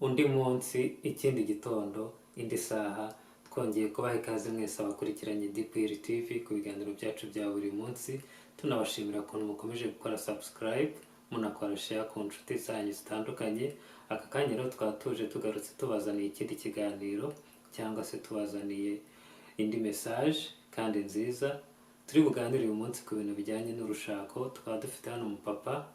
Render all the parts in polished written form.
undi munsi, ikindi gitondo, indi saha, twongeye kubaha ikaze mwese abakurikiranye Buri TV ku biganiro byacu bya buri munsi, tunabashimira ukuntu mukomeje gukora subscribe, munakora share ku nshuti zanyu zitandukanye. Aka kanya rero twatuje tugarutse tubazaniye ikindi kiganiro cyangwa se tubazaniye indi message kandi nziza. Turi buganire uyu munsi ku bintu bijyanye n'urushako. Tukaba dufite hano umupapa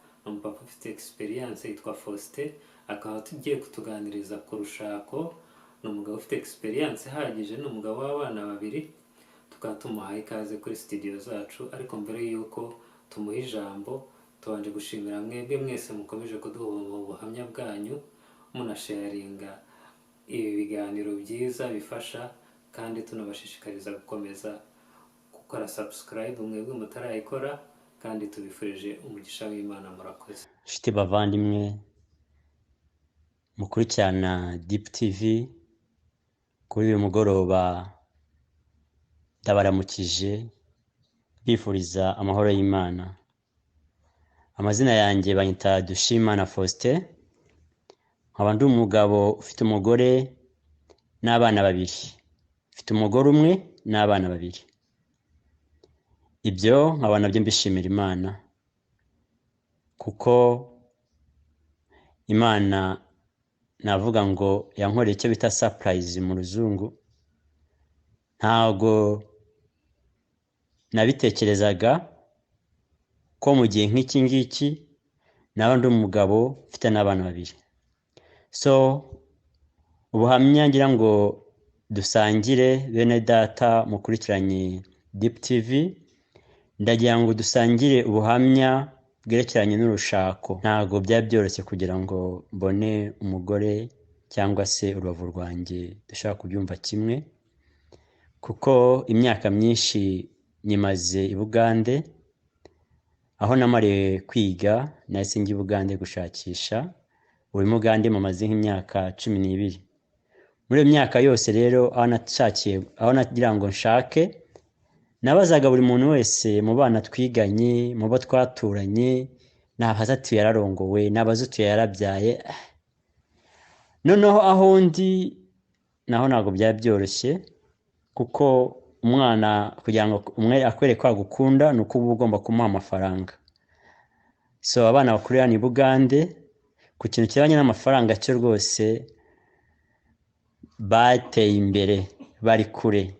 ufite experience yitwa Faustin, akaba tugiye kutuganiriza ku rushako. Ni umugabo ufite experience ihagije, ni umugabo w'abana babiri. Tukaba tumuhaye ikaze kuri studio zacu, ariko mbere y'uko tumuha ijambo tubanje gushimira mwebwe mwese mukomeje kuduha ubuhamya bwanyu, munasharinga ibi biganiro byiza bifasha, kandi tunabashishikariza gukomeza gukora subscribe mwebwe mutarayikora, kandi tubifurije umugisha w'Imana. Murakoze nshuti bavandimwe mukurikirana Deep TV. Kuri uyu mugoroba ndabaramukije bifuriza amahoro y'Imana. Amazina yanjye banyita Dushimana Faustin, nkaba ndi umugabo ufite umugore n'abana babiri. Mfite umugore umwe n'abana babiri. Ibyo nkaba nabyo mbishimira Imana, kuko Imana navuga ngo yankoreye icyo bita surprise mu ruzungu. Ntago nabitekerezaga ko mu gihe nk'iki ngiki naba ndi umugabo ufite n'abana babiri. So ubuhamya ngira ngo dusangire bene data mukurikiranye Deep TV, ndagira ngo dusangire ubuhamya bwerekeranye n'urushako. Ntago byaba byoroshye kugira ngo mbone umugore cyangwa se urubavu rwanjye dushaka kubyumva kimwe, kuko imyaka myinshi nyimaze i Bugande, aho namariye kwiga nahise njya i Bugande gushakisha. Ubu i Bugande mumaze nk'imyaka 12. Muri iyo myaka yose rero aho nagira ngo nshake, nabazaga buri muntu wese mu bana twiganye, mu bo twaturanye, nabaza ati yararongowe, nabaza ati yarabyaye. Noneho aho ndi naho ntago byaba byoroshye, kuko umwana kugira ngo umwe akwereke ko agukunda ni uko uba ugomba kumuha amafaranga. So abana bakurira ni Bugande, ku kintu kiranye n'amafaranga cyo rwose bateye imbere, bari kure.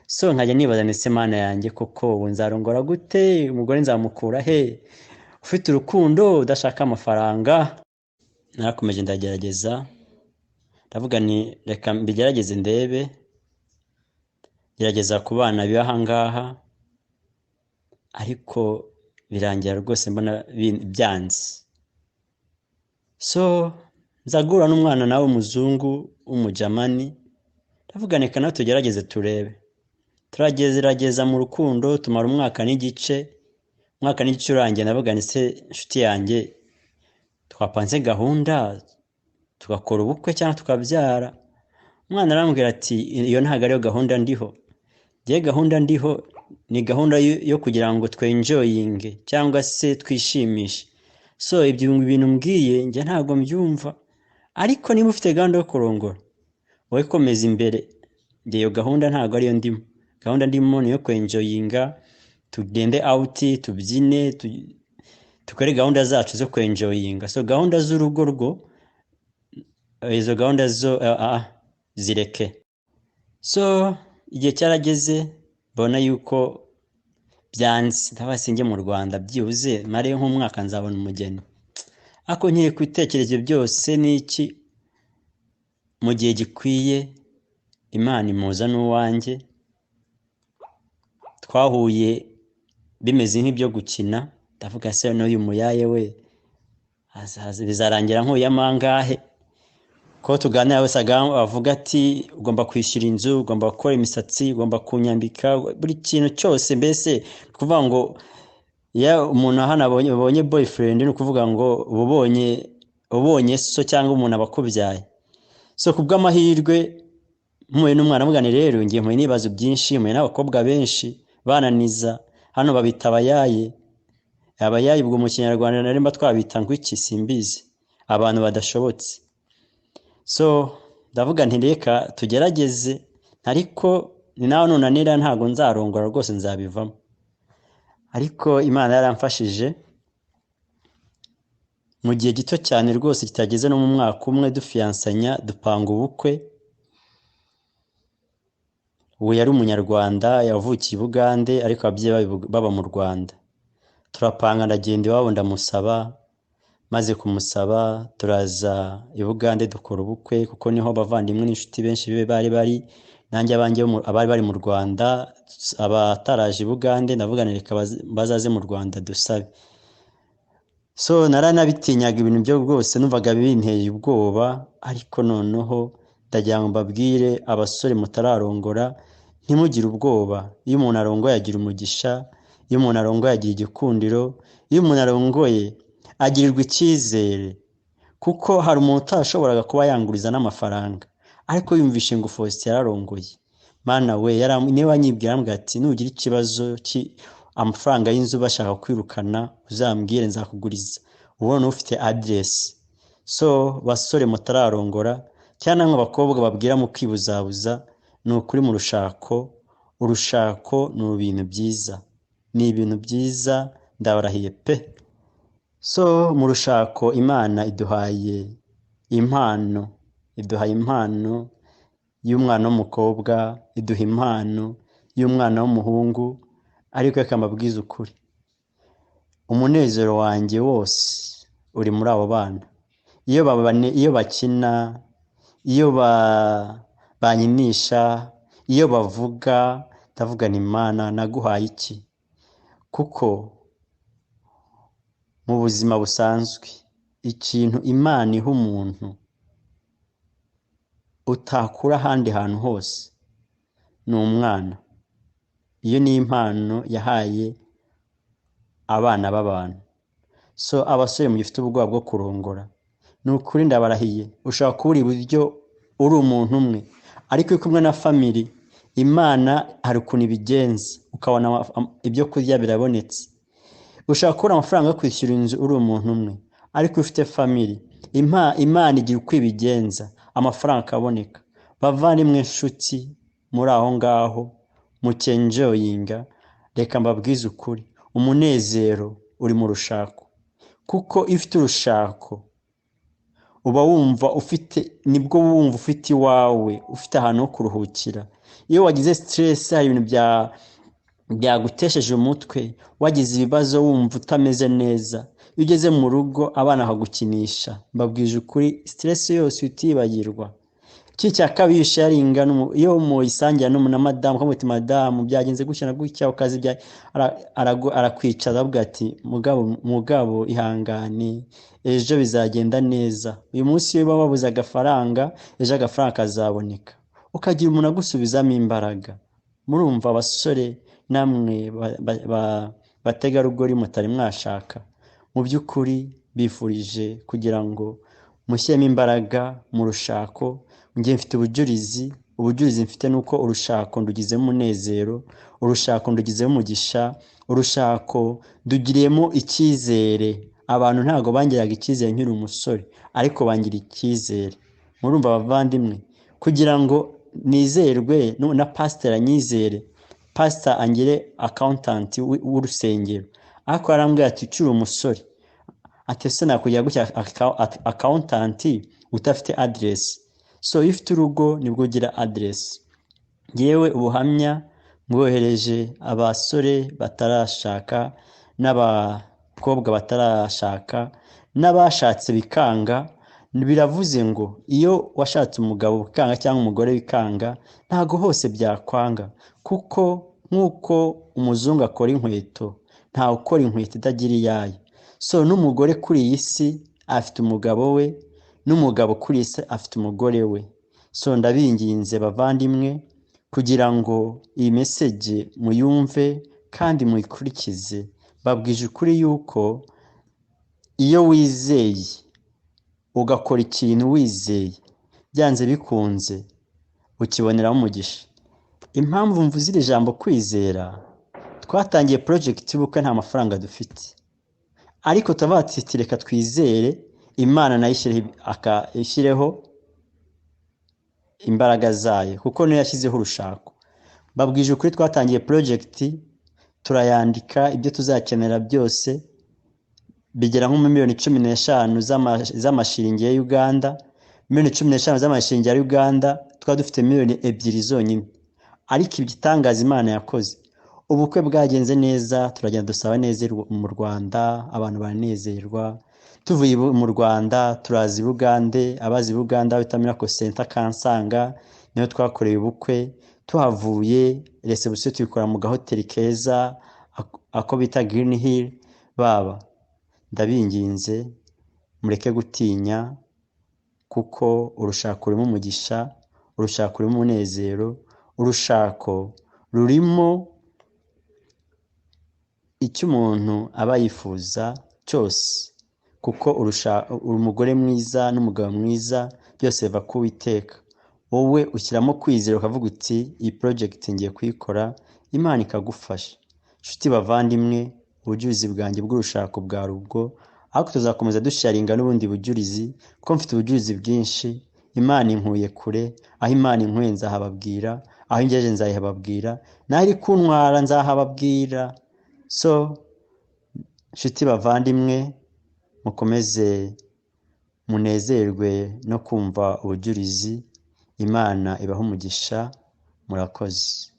So nkajya nibaza nese Mana yanjye, koko ubu nzarongora gute? Umugore nzamukura he ufite urukundo udashaka amafaranga? Narakomeje ndagerageza, ndavuga ni reka mbigerageze ndebe, gerageza ku bana bibaha ngaha, ariko birangira rwose mbona byanze. So nzagura n'umwana nawe umuzungu w'umujamani, ndavuga reka nawe tugerageze turebe. Turagerageza mu rukundo, tumara umwaka n'igice urangiye. Ndavuga ni se nshuti yanjye, twapanze gahunda tugakora ubukwe cyangwa tukabyara? Umwana arambwira ati iyo ntago ariyo gahunda ndiho. Giye gahunda ndiho ni gahunda yo kugira ngo twenjoyinge cyangwa se twishimishe. So ibyo bintu mbwiye njye ntago mbyumva, ariko niba ufite gahunda yo kurongora wowe komeza imbere. Njye iyo gahunda ntago ariyo ndimo. Gahunda ndimo ni yo kwenjoyinga, tugende out, tubyine, tukore gahunda zacu zo kwenjoyinga. So gahunda z'urugo rwo, izo gahunda zo zireke. So igihe cyarageze mbona yuko byanze, ndabase njye mu Rwanda byibuze mare nk'umwaka nzabona umugeni. Ako nkiri kwitekerezo byose n'iki, mu gihe gikwiye Imana imuza n'uwanjye. Twahuye bimeze nk'ibyo gukina, ndavuga se n'uyu muyaye we bizarangira nk'uyu amangahe? Ko tuganira wese avuga ati ugomba kwishyura inzu, ugomba gukora imisatsi, ugomba kunyambika, buri kintu cyose. Mbese kuvuga ngo ya umuntu hano abonye boyfriend ni ukuvuga ngo ubonye so cyangwa umuntu abakubyaye. So kubw'amahirwe mpuye n'umwana mugane rero ngiye mpuye nibazo byinshi, mpuye n'abakobwa benshi bananiza, hano babita abayayi ubwo mu Kinyarwanda narimba twabita ngo iki simbizi, abantu badashobotse. so ndavuga nti reka tugerageze, ariko ni nawe nunanira ntabwo nzarongora rwose, nzabivamo. Ariko Imana yaramfashije, mu gihe gito cyane rwose kitageze no mu mwaka umwe dufiyansanya, dupanga ubukwe. ubu yari umunyarwanda, yavukiye i Bugande ariko ababyeyi baba mu Rwanda. Turapanga, ndagenda iwabo ndamusaba, maze kumusaba turaza i Bugande dukora ubukwe, kuko niho abavandimwe n'inshuti benshi bari, nanjye abanjye abari bari mu Rwanda. Abataraje i Bugande ndavuga reka bazaze mu Rwanda dusabe. So naranabitinyaga ibintu byo rwose, numvaga binteye ubwoba, ariko noneho ndagira ngo mbabwire abasore mutararongora, ntimugire ubwoba. Iyo umuntu arongoye agira umugisha, iyo umuntu arongoye agira igikundiro, iyo umuntu arongoye agirirwa icyizere, kuko hari umuntu utashoboraga kuba yanguriza n'amafaranga, ariko yumvishe ngo Faustin yararongoye. Mana we, niwe wanyibwira ambwira ati nugira ikibazo amafaranga y'inzu bashaka kwirukana uzambwire nzakuguriza, ubona ufite address. So basore mutararongora cyane nk'abakobwa babwira mu kwibuzabuza, ni ukuri mu urushako ni ibintu byiza, ni ibintu byiza, ndabarahiye pe. So mu rushako Imana iduhaye impano y'umwana w'umukobwa, iduha impano y'umwana w'umuhungu. Ariko reka mbabwize ukuri, umunezero wanjye wose uri muri abo bana. Iyo bakina, iyo banyinisha, iyo bavuga, ndavuga ni Imana naguhaye iki? Kuko mu buzima busanzwe ikintu Imana iha umuntu utakura ahandi hantu hose ni umwana. Iyo ni impano yahaye abana b'abantu. So abasore mugifite ubwoba bwo kurongora, ni ukuri ndabarahiye, ushobora kubura iburyo uri umuntu umwe, ariko uri kumwe na family, Imana hari ukuntu ibigenza, ukabona ibyo kurya birabonetse. Ushobora kubura amafaranga yo kwishyura inzu uri umuntu umwe, ariko ufite family, Imana igira uko ibigenza, amafaranga akaboneka. Bavandimwe inshuti muri aho ngaho mukenjoyinga, reka mbabwize ukuri, umunezero uri mu rushako. Kuko iyo ufite urushako uba wumva nibwo wumva ufite iwawe, ufite ahantu ho kuruhukira. Iyo wagize stress, hari ibintu byagutesheje umutwe, wagize ibibazo wumva utameze neza, iyo ugeze mu rugo abana bakagukinisha, mbabwije ukuri stress yose utibagirwa. Cya kabiri sharinga, iyo muyisangira na madamu, ko muti madamu byagenze gutya na gutya, ukazi arakwicaza avuga ati mugabo ihangane, ejo bizagenda neza. Uyu munsi iyo babuze agafaranga, ejo agafaranga kazaboneka, ukagira umuntu agusubizamo imbaraga. Murumva abasore namwe bategarugori mutari mwashaka, mu by'ukuri bifurije kugira ngo mushyiremo imbaraga mu rushako. Njye mfite ubujurizi mfite nuko urushako ndugizemo umunezero, urushako ndugizemo umugisha, urushako ndugiriyemo icyizere. Abantu ntago bangiraga icyizere nkiri umusore, ariko bangira icyizere. Murumva abavandimwe, kugira ngo nizerwe na pastor anyizere, pastor angire accountant w'urusengero, ariko arambwira ati cyuri umusore, ati se nakujya gutya accountant utafite address. So if ufite urugo nibwo ugira address. Yewe ubuhamya mwohereje abasore batarashaka n'abakobwa batarashaka n'abashatse bikanga. Biravuze ngo iyo washatse umugabo bikanga cyangwa umugore bikanga, ntago hose byakwanga, kuko nkuko umuzungu akora inkweto, nta ukora inkweto itagira iyayo. So n'umugore kuri iyi si afite umugabo we, n'umugabo kuri iyi si afite umugore we. So ndabinginze bavandimwe, kugira ngo iyi message muyumve kandi muyikurikize. Babwije ukuri yuko iyo wizeye ugakora ikintu wizeye, byanze bikunze ukiboneramo umugisha. Impamvu mvuze iri jambo kwizera, twatangiye project y'ubukwe nta mafaranga dufite, ariko tuvuga ati reka twizere Imana nayo ishyireho imbaraga zayo kuko niyo yashyizeho urushako. Babwije ukuri twatangiye project turayandika, ibyo tuzakenera byose bigera nko muri miliyoni 15 z'amashiringi ya Uganda. Miliyoni 15 z'amashiringi ya Uganda twari dufite miliyoni 2 zonyine. Ariko igitangaza Imana yakoze, ubukwe bwagenze neza, turagenda dusaba neza mu Rwanda, abantu baranezerwa. Tuvuye mu Rwanda turazi Bugande, abazi Buganda bita Miracle Center Kansanga, niyo twakoreye ubukwe. Tuhavuye reception tuyikora mu gahoteli keza ako bita Green Hill. Baba ndabinginze mureke gutinya, kuko urushako rurimo umugisha, urushako rurimo umunezero, urushako rurimo icyo umuntu aba yifuza cyose, kuko umugore mwiza n'umugabo mwiza byose biva ku Uwiteka. Wowe ushyiramo kwizera ukavuga uti iyi project ngiye kuyikora, Imana ikagufasha. Nshuti bavandimwe, ubujulizi bwanjye bw'urushako bwa rubwo, ariko tuzakomeza dusharinga n'ubundi bujulizi, kuko mfite ubujulizi bwinshi. Imana inkuye kure, aho Imana inkuye nzahababwira, aho ingejeje nzahababwira, naho iri kuntwara nzahababwira. So nshuti bavandimwe, mukomeze munezerwe no kumva ubujulizi. Imana ibaha umugisha. Murakoze.